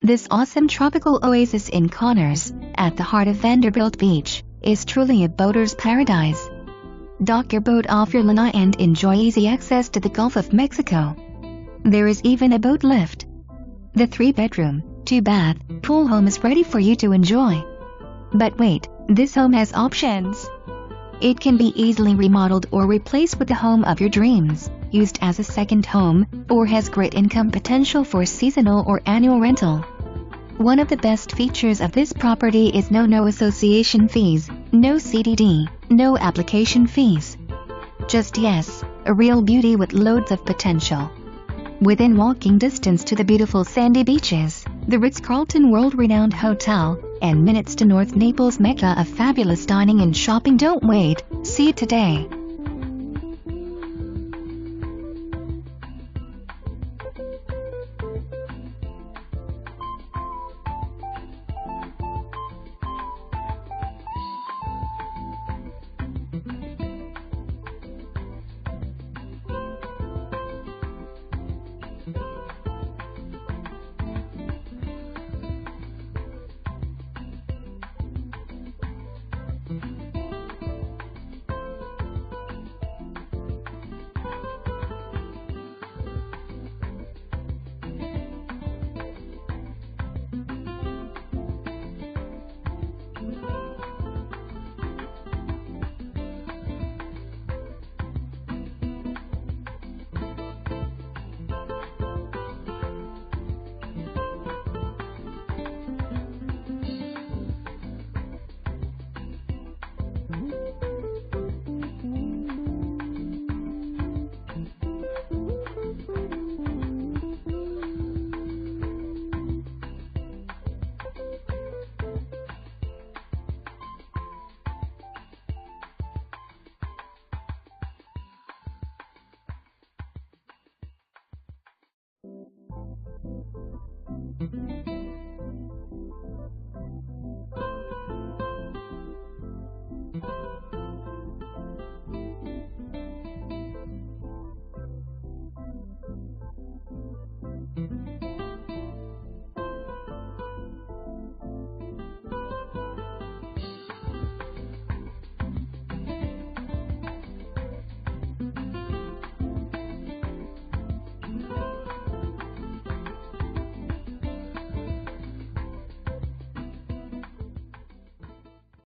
This awesome tropical oasis in Connors, at the heart of Vanderbilt Beach, is truly a boater's paradise. Dock your boat off your lanai and enjoy easy access to the Gulf of Mexico. There is even a boat lift. The 3-bedroom, 2-bath, pool home is ready for you to enjoy. But wait, this home has options. It can be easily remodeled or replaced with the home of your dreams, used as a second home, or has great income potential for seasonal or annual rental. One of the best features of this property is no association fees, no CDD, no application fees. Just yes, a real beauty with loads of potential. Within walking distance to the beautiful sandy beaches, the Ritz Carlton world-renowned hotel, and minutes to North Naples mecca of fabulous dining and shopping. Don't wait, see it today.